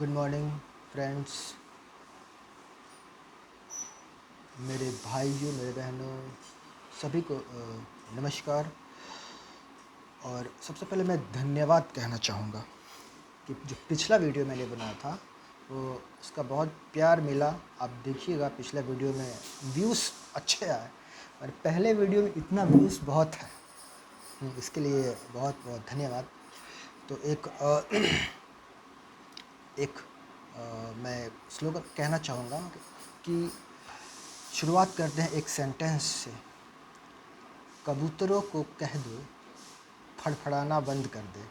Good morning friends, मेरे भाइयों, मेरे बहनों, सभी को नमस्कार। और सबसे पहले मैं धन्यवाद कहना चाहूँगा कि जो पिछला वीडियो मैंने बनाया था वो उसका बहुत प्यार मिला। आप देखिएगा पिछले वीडियो में व्यूज़ अच्छे आए और पहले वीडियो में इतना व्यूज़ बहुत है। इसके लिए बहुत बहुत धन्यवाद। तो एक मैं स्लोगन कहना चाहूँगा कि शुरुआत करते हैं एक सेंटेंस से। कबूतरों को कह दो फड़फड़ाना बंद कर दे।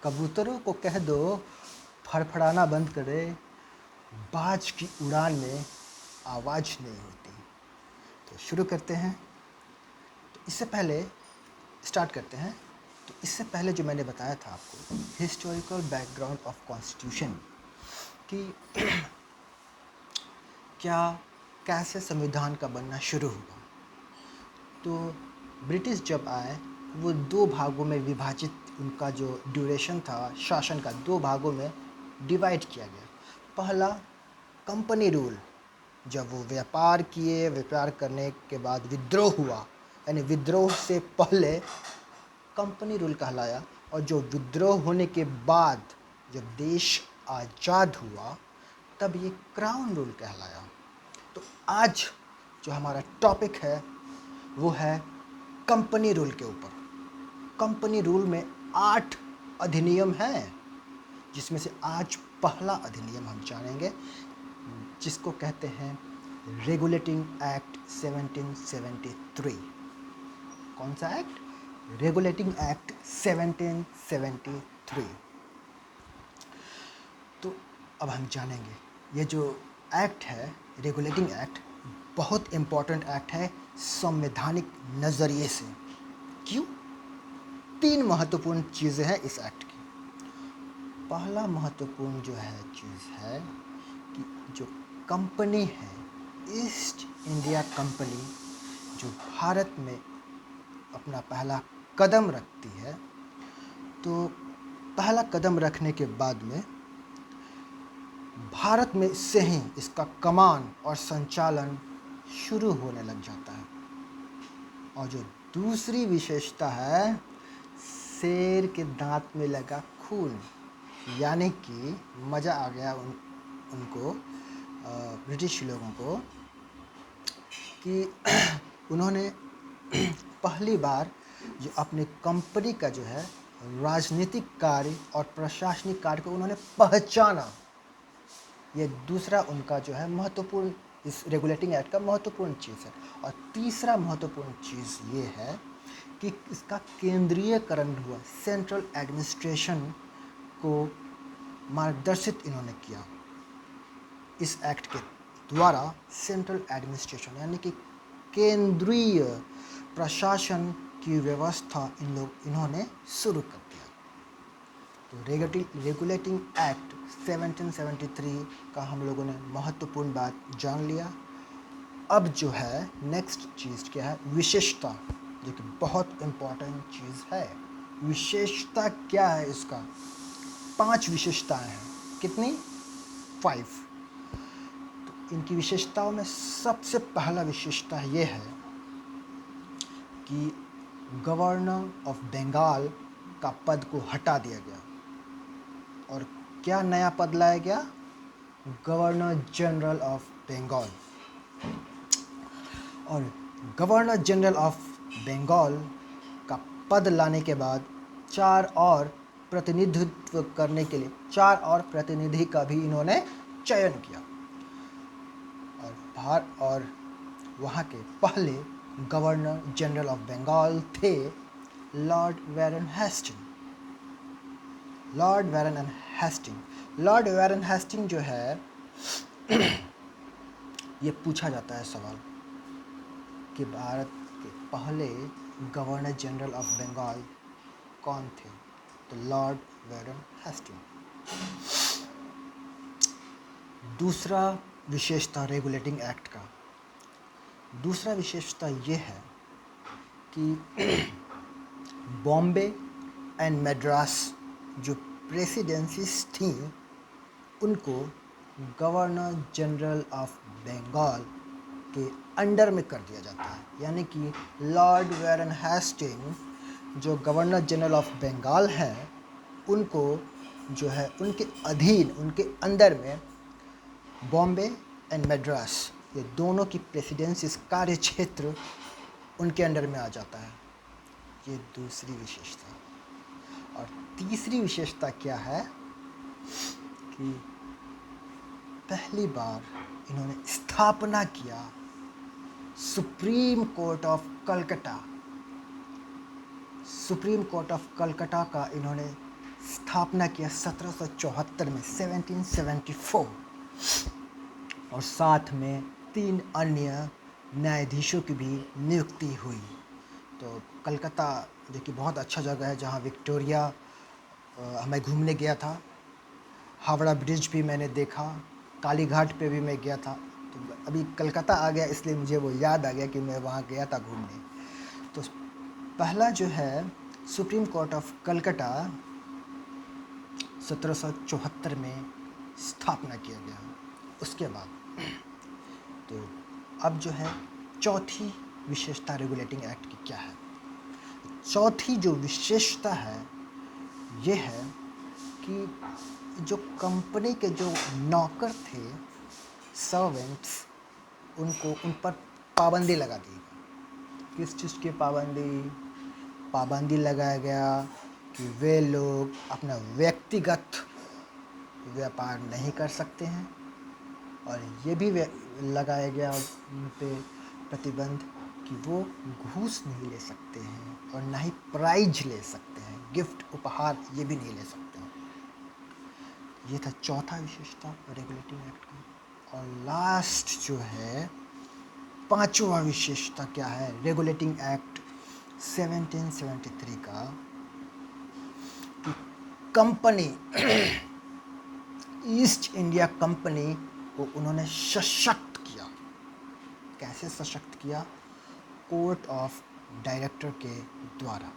कबूतरों को कह दो फड़फड़ाना बंद करे, बाज की उड़ान में आवाज़ नहीं होती। तो शुरू करते हैं। तो इससे पहले स्टार्ट करते हैं। तो इससे पहले जो मैंने बताया था आपको हिस्टोरिकल बैकग्राउंड ऑफ कॉन्स्टिट्यूशन कि क्या कैसे संविधान का बनना शुरू हुआ। तो ब्रिटिश जब आए वो दो भागों में विभाजित, उनका जो ड्यूरेशन था शासन का दो भागों में डिवाइड किया गया। पहला कंपनी रूल, जब वो व्यापार किए, व्यापार करने के बाद विद्रोह हुआ, यानी विद्रोह से पहले कंपनी रूल कहलाया। और जो विद्रोह होने के बाद जब देश आज़ाद हुआ तब ये क्राउन रूल कहलाया। तो आज जो हमारा टॉपिक है वो है कंपनी रूल के ऊपर। कंपनी रूल में 8 अधिनियम हैं, जिसमें से आज पहला अधिनियम हम जानेंगे जिसको कहते हैं रेगुलेटिंग एक्ट 1773। कौन सा एक्ट? Regulating act 1773। तो अब हम जानेंगे ये जो एक्ट है रेगुलेटिंग एक्ट बहुत इम्पॉर्टेंट एक्ट है संवैधानिक नज़रिए से। क्यों? 3 महत्वपूर्ण चीज़ें हैं इस एक्ट की। पहला महत्वपूर्ण जो है चीज़ है कि जो कंपनी है ईस्ट इंडिया कंपनी, जो भारत में अपना पहला कदम रखती है, तो पहला कदम रखने के बाद में भारत में से ही इसका कमान और संचालन शुरू होने लग जाता है। और जो दूसरी विशेषता है शेर के दांत में लगा खून, यानी कि मज़ा आ गया उनको ब्रिटिश लोगों को कि उन्होंने पहली बार जो अपने कंपनी का जो है राजनीतिक कार्य और प्रशासनिक कार्य को उन्होंने पहचाना। ये दूसरा उनका जो है महत्वपूर्ण, इस रेगुलेटिंग एक्ट का महत्वपूर्ण चीज़ है। और तीसरा महत्वपूर्ण चीज़ ये है कि इसका केंद्रीयकरण हुआ, सेंट्रल एडमिनिस्ट्रेशन को मार्गदर्शित इन्होंने किया। इस एक्ट के द्वारा सेंट्रल एडमिनिस्ट्रेशन यानी कि केंद्रीय प्रशासन की व्यवस्था इन्होंने शुरू कर दिया। तो रेगुलेटिंग एक्ट 1773 का हम लोगों ने महत्वपूर्ण बात जान लिया। अब जो है नेक्स्ट चीज़ क्या है? विशेषता, जो कि बहुत इम्पॉर्टेंट चीज़ है। विशेषता क्या है इसका? 5 विशेषताएं हैं। कितनी? 5। तो इनकी विशेषताओं में सबसे पहला विशेषता ये है कि गवर्नर ऑफ बंगाल का पद को हटा दिया गया और क्या नया पद लाया गया? Governor general of Bengal. और गवर्नर जनरल ऑफ बंगाल का पद लाने के बाद 4 और प्रतिनिधित्व करने के लिए 4 और प्रतिनिधि का भी इन्होंने चयन किया। और वहाँ के पहले गवर्नर जनरल ऑफ बंगाल थे lord Warren Hastings. Lord Warren Hastings जो है ये पूछा जाता है सवाल कि भारत के पहले गवर्नर जनरल ऑफ बंगाल कौन थे? तो लॉर्ड वैरन हेस्टिंग। दूसरा विशेषता रेगुलेटिंग एक्ट का, दूसरा विशेषता ये है कि बॉम्बे एंड मद्रास जो प्रेसिडेंसीज थी उनको गवर्नर जनरल ऑफ बंगाल के अंडर में कर दिया जाता है। यानी कि लॉर्ड वारन हेस्टिंग जो गवर्नर जनरल ऑफ बंगाल हैं, उनको जो है उनके अधीन, उनके अंदर में बॉम्बे एंड मद्रास, ये दोनों की प्रेसिडेंसी, इस कार्य क्षेत्र उनके अंडर में आ जाता है। ये दूसरी विशेषता। और तीसरी विशेषता क्या है कि पहली बार इन्होंने स्थापना किया supreme court of Calcutta. Supreme court of Calcutta का इन्होंने स्थापना किया 1774 में, 1774। और साथ में 3 अन्य न्यायाधीशों की भी नियुक्ति हुई। तो कलकत्ता जो कि बहुत अच्छा जगह है, जहाँ विक्टोरिया मैं घूमने गया था, हावड़ा ब्रिज भी मैंने देखा, काली घाट पे भी मैं गया था। तो अभी कलकत्ता आ गया इसलिए मुझे वो याद आ गया कि मैं वहाँ गया था घूमने। तो पहला जो है सुप्रीम कोर्ट ऑफ कलकत्ता 1774 में स्थापना किया गया। उसके बाद तो अब जो है चौथी विशेषता रेगुलेटिंग एक्ट की क्या है। चौथी जो विशेषता है ये है कि जो कंपनी के जो नौकर थे, सर्वेंट्स, उनको उन पर पाबंदी लगा दी गई। किस चीज़ की पाबंदी? पाबंदी लगाया गया कि वे लोग अपना व्यक्तिगत व्यापार नहीं कर सकते हैं। और ये भी लगाया गया उन पे प्रतिबंध कि वो घूस नहीं ले सकते हैं और ना ही प्राइज ले सकते हैं, गिफ्ट, उपहार ये भी नहीं ले सकते हैं। ये था चौथा विशेषता रेगुलेटिंग एक्ट का। और लास्ट जो है पांचवा विशेषता क्या है रेगुलेटिंग एक्ट 1773 का, कि कंपनी ईस्ट इंडिया कंपनी को उन्होंने सशक्त किया। कैसे सशक्त किया? कोर्ट ऑफ डायरेक्टर के द्वारा।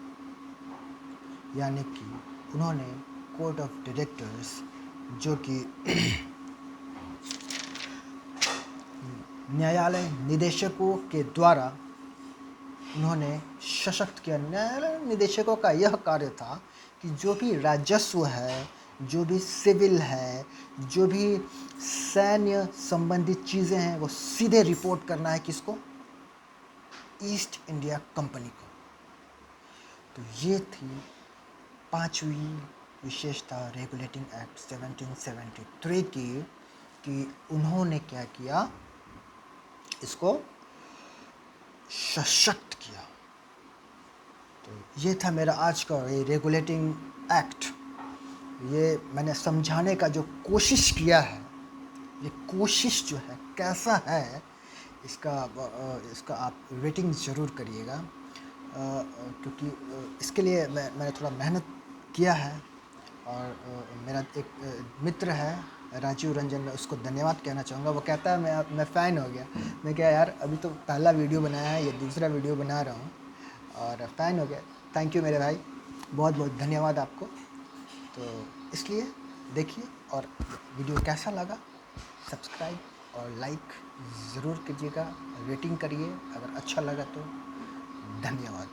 यानी कि उन्होंने कोर्ट ऑफ डायरेक्टर्स जो कि न्यायालय निदेशकों के द्वारा उन्होंने सशक्त किया। न्यायालय निदेशकों का यह कार्य था कि जो भी राजस्व है, जो भी सिविल है, जो भी सैन्य संबंधित चीज़ें हैं, वो सीधे रिपोर्ट करना है किसको? ईस्ट इंडिया कंपनी को। तो ये थी पांचवी विशेषता रेगुलेटिंग एक्ट 1773 की, कि उन्होंने क्या किया? इसको सशक्त किया। तो ये था मेरा आज का ये रेगुलेटिंग एक्ट। ये मैंने समझाने का जो कोशिश किया है, ये कोशिश जो है कैसा है, इसका आप रेटिंग ज़रूर करिएगा, क्योंकि इसके लिए मैंने थोड़ा मेहनत किया है। और मेरा एक मित्र है राजीव रंजन, मैं उसको धन्यवाद कहना चाहूँगा। वो कहता है मैं फ़ैन हो गया। मैं क्या यार, अभी तो पहला वीडियो बनाया है, ये दूसरा वीडियो बना रहा हूँ और फ़ैन हो गया। थैंक यू मेरे भाई, बहुत बहुत धन्यवाद आपको। तो इसलिए देखिए, और वीडियो कैसा लगा सब्सक्राइब और लाइक ज़रूर कीजिएगा, रेटिंग करिए अगर अच्छा लगा तो। धन्यवाद।